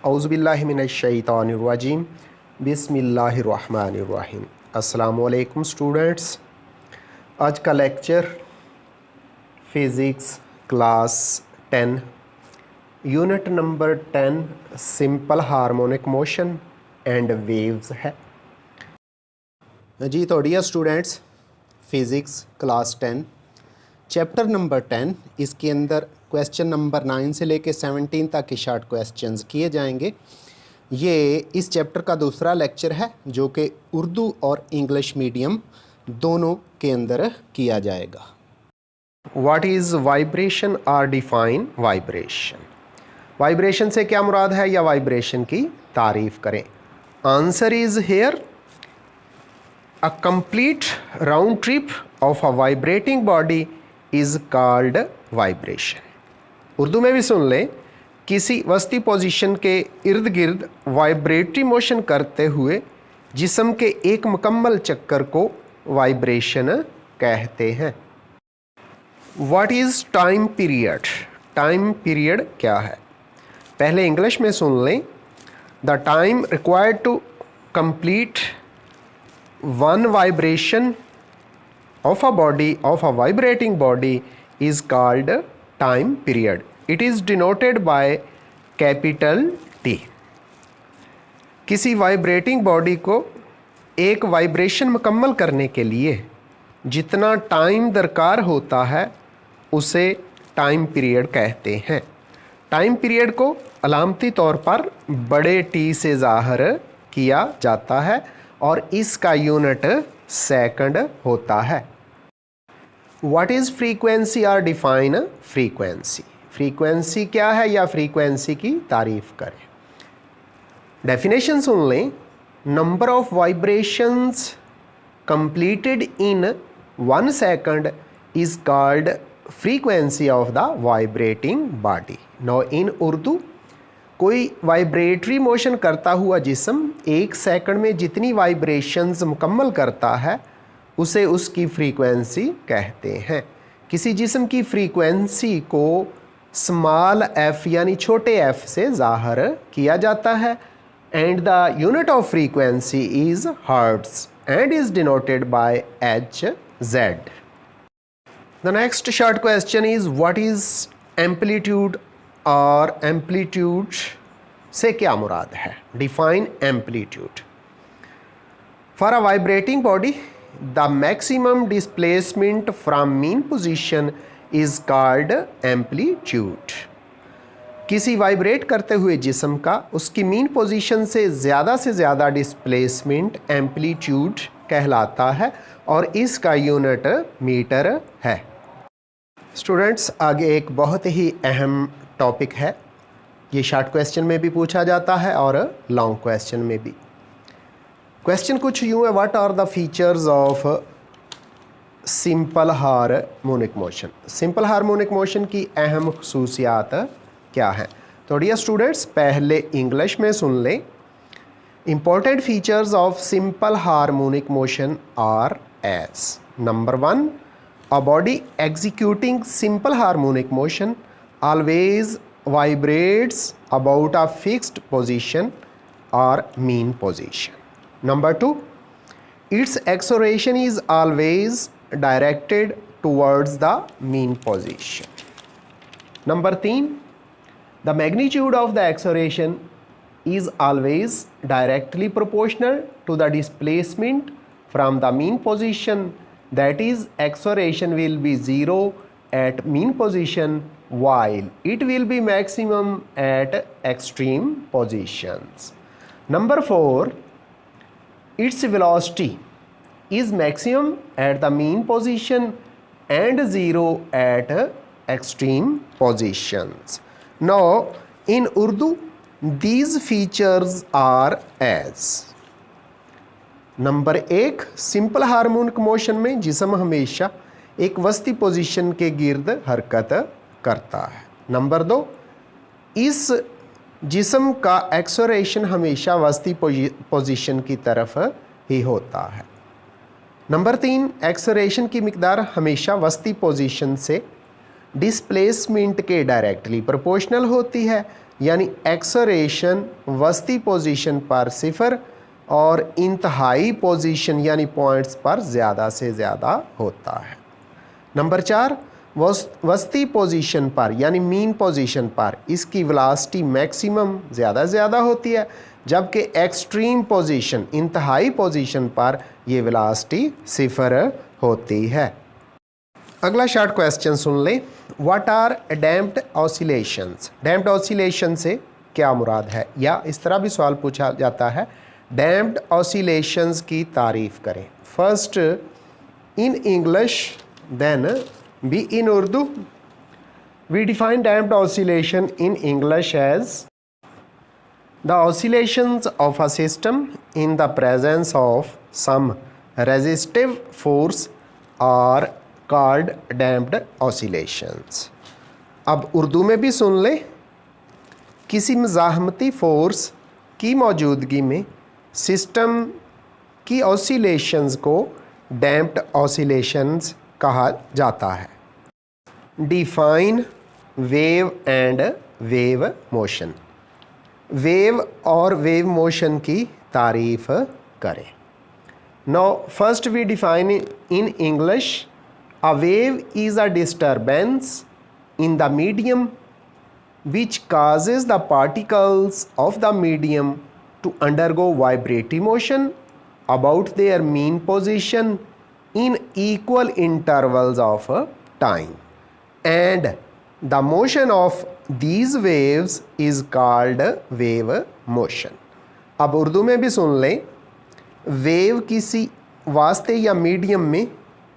औज़ुबिल्लाहि मिनश्शैतानिर्रजीम बिस्मिल्लाहिर्रहमानिर्रहीम। अस्सलामुअलैकुम स्टूडेंट्स, आज का lecture physics class 10 unit number 10 simple harmonic motion and waves है जी। तो dear students, physics class 10 chapter number 10, इसके अंदर क्वेश्चन नंबर 9 से लेके 17 तक के शॉर्ट क्वेश्चंस किए जाएंगे। ये इस चैप्टर का दूसरा लेक्चर है जो कि उर्दू और इंग्लिश मीडियम दोनों के अंदर किया जाएगा। व्हाट इज़ वाइब्रेशन और डिफाइन वाइब्रेशन। वाइब्रेशन से क्या मुराद है या वाइब्रेशन की तारीफ़ करें। Answer is here a complete round trip of a vibrating body is called vibration. Urdu में भी सुन लें, किसी वस्ती पोजीशन के इर्द गिर्द वाइब्रेटरी मोशन करते हुए जिस्म के एक मुकम्मल चक्कर को वाइब्रेशन कहते हैं। What is time period. Time period क्या है, पहले इंग्लिश में सुन लें। The time required to complete one vibration of a vibrating body is called time period. It is denoted by capital T. किसी वाइब्रेटिंग बॉडी को एक वाइब्रेशन मुकम्मल करने के लिए जितना टाइम दरकार होता है उसे टाइम पीरियड कहते हैं। टाइम पीरियड को अलामती तौर पर बड़े टी से ज़ाहिर किया जाता है और इसका यूनिट सेकंड होता है। व्हाट इज़ फ्रीक्वेंसी और डिफाइन फ्रीक्वेंसी। फ्रीक्वेंसी क्या है या फ्रीक्वेंसी की तारीफ़ करें। डेफिनेशन सुन लें। Number of vibrations completed in 1 second is called frequency of the vibrating body. No इन उर्दू, कोई वाइब्रेटरी मोशन करता हुआ जिस्म 1 सेकंड में जितनी वाइब्रेशंस मुकम्मल करता है उसे उसकी फ्रीक्वेंसी कहते हैं। किसी जिस्म की फ्रीक्वेंसी को स्मॉल एफ यानी छोटे एफ से ज़ाहिर किया जाता है and the unit of frequency is hertz and is denoted by H Z. The next short question is what is amplitude और एम्पलीट्यूड से क्या मुराद है। Define amplitude. For a vibrating body the maximum displacement from mean position is called amplitude. किसी vibrate करते हुए जिस्म का उसकी मीन पोजीशन से ज़्यादा डिस्प्लेसमेंट एम्पलीट्यूड कहलाता है और इसका यूनिट मीटर है। स्टूडेंट्स, आगे एक बहुत ही अहम टॉपिक है। ये शॉर्ट क्वेश्चन में भी पूछा जाता है और लॉन्ग क्वेश्चन में भी। क्वेश्चन कुछ यूँ है, what are the features of simple harmonic motion. Simple harmonic motion की अहम खसूसियात क्या हैं। तो डियर स्टूडेंट्स, पहले इंग्लिश में सुन लें। Important features of simple harmonic motion are as. Number 1, a body executing simple harmonic motion always vibrates about a fixed position और mean position. Number 2, its acceleration is always directed towards the mean position. Number 3, the magnitude of the acceleration is always directly proportional to the displacement from the mean position. That is, acceleration will be 0 at mean position while it will be maximum at extreme positions. Number 4, its velocity is maximum at the mean position and 0 at extreme positions. Now, in Urdu, these features are as. Number 1, simple harmonic motion में जिस्म हमेशा एक वस्ती position के गिर्द हरकत करता है। नंबर 2, इस जिस्म का एक्सेलरेशन हमेशा वस्ती पोजीशन की तरफ ही होता है। नंबर 3, एक्सेलरेशन की मिकदार हमेशा वस्ती पोजीशन से डिस्प्लेसमेंट के डायरेक्टली प्रोपोर्शनल होती है, यानी एक्सलेरेशन वस्ती पोजीशन पर 0 और इंतहाई पोजीशन यानी पॉइंट्स पर ज़्यादा से ज़्यादा होता है। नंबर 4, वस्ती पोजीशन पर यानी मीन पोजीशन पर इसकी वेलोसिटी मैक्सिमम ज़्यादा से ज़्यादा होती है, जबकि एक्सट्रीम पोजीशन इंतहाई पोजीशन पर ये वेलोसिटी 0 होती है। अगला शॉर्ट क्वेश्चन सुन लें। What are damped oscillations? Damped oscillation से क्या मुराद है, या इस तरह भी सवाल पूछा जाता है, डैम्प्ड ऑसिलेशंस की तारीफ़ करें। First in English then be in Urdu. We define damped oscillation in English as the oscillations of a system in the presence of some resistive force are called damped oscillations। अब उर्दू में भी सुन ले। किसी मज़ाहमती force की मौजूदगी में सिस्टम की oscillations को डैम्प्ड ऑसिलेशंस कहा जाता है। Define wave and wave motion. Wave और वेव मोशन की तारीफ़ करें। Now first we define in English, a wave is a disturbance in the medium which causes the particles of the medium to undergo vibratory motion about their mean position in equal intervals of time, and the motion of these waves is called wave motion। अब उर्दू में भी सुन लें। Wave किसी वास्ते या medium में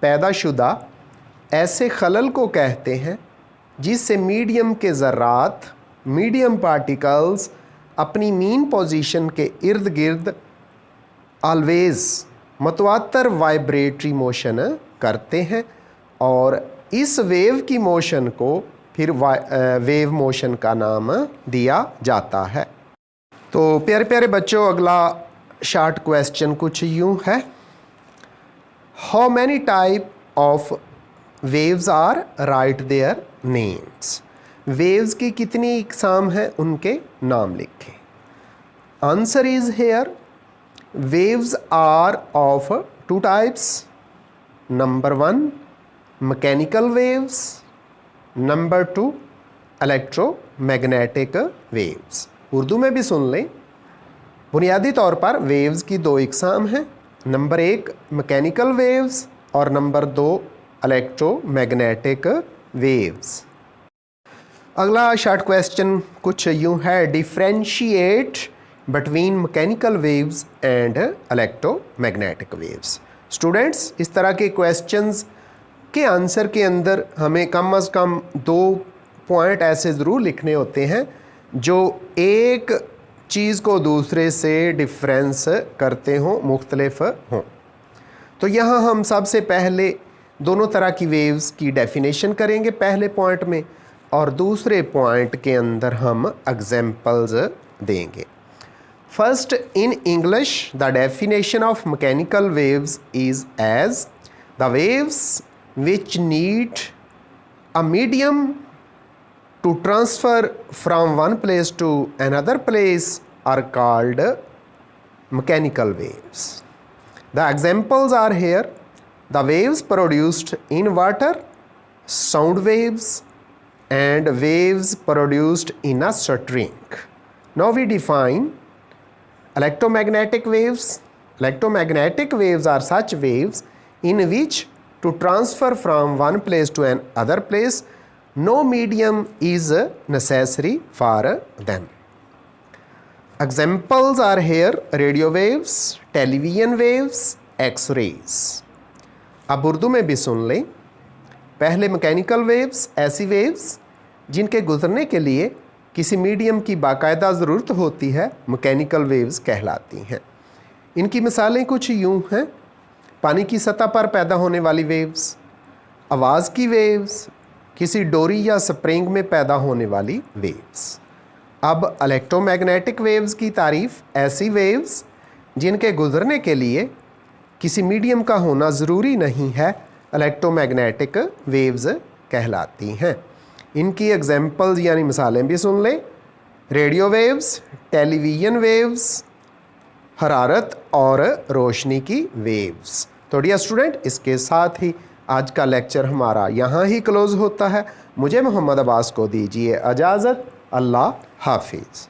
पैदाशुदा ऐसे खलल को कहते हैं जिससे मीडियम के ज़र्रात, मीडियम पार्टिकल्स अपनी मीन पोजीशन के इर्द गिर्द ऑलवेज़ मतवातर वाइब्रेटरी मोशन करते हैं, और इस वेव की मोशन को फिर वेव मोशन का नाम दिया जाता है। तो प्यारे प्यारे बच्चों, अगला शॉर्ट क्वेश्चन कुछ यूँ है। How many type of waves are, write their names. Waves की कितनी इकसाम है, उनके नाम लिखें। Answer is here, waves are of 2 types. Number 1 mechanical waves, number 2 electromagnetic waves. Urdu में भी सुन लें। बुनियादी तौर पर वेव्स की 2 इकसाम हैं। नंबर 1 मैकेनिकल वेव्स और नंबर 2 इलेक्ट्रोमैग्नेटिक वेव्स। अगला शॉर्ट क्वेश्चन कुछ यूँ है। Differentiate between mechanical waves and electromagnetic waves. Students, इस तरह के क्वेश्चंस के आंसर के अंदर हमें कम से कम 2 पॉइंट ऐसे ज़रूर लिखने होते हैं जो एक चीज़ को दूसरे से डिफरेंस करते हों, मुख्तलिफ हों। तो यहाँ हम सबसे पहले दोनों तरह की वेव्स की डेफिनेशन करेंगे पहले पॉइंट में, और दूसरे पॉइंट के अंदर हम एग्जाम्पल्स देंगे। First in English, the definition of mechanical waves is as the waves which need a medium to transfer from one place to another place are called mechanical waves. The examples are here: the waves produced in water, sound waves, and waves produced in a string. Now we define electromagnetic waves. Electromagnetic waves are such waves in which to transfer from one place to another place no medium is necessary for them. Examples are here: radio waves, television waves, X-rays। अब उर्दू में भी सुन लें। पहले mechanical waves ऐसी waves जिनके गुजरने के लिए किसी मीडियम की बाकायदा ज़रूरत होती है, मैकेनिकल वेव्स कहलाती हैं। इनकी मिसालें कुछ यूँ हैं: पानी की सतह पर पैदा होने वाली वेव्स, आवाज़ की वेव्स, किसी डोरी या स्प्रिंग में पैदा होने वाली वेव्स। अब इलेक्ट्रोमैग्नेटिक वेव्स की तारीफ़ ऐसी वेव्स जिनके गुजरने के लिए किसी मीडियम का होना ज़रूरी नहीं है, इलेक्ट्रोमैग्नेटिक वेव्स कहलाती हैं। इनकी एग्जांपल्स यानी मिसालें भी सुन लें। रेडियो वेव्स, टेलीविज़न वेव्स, हरारत और रोशनी की वेव्स। तो डियर स्टूडेंट, इसके साथ ही आज का लेक्चर हमारा यहाँ ही क्लोज़ होता है। मुझे मोहम्मद अब्बास को दीजिए इजाज़त। अल्लाह हाफिज़।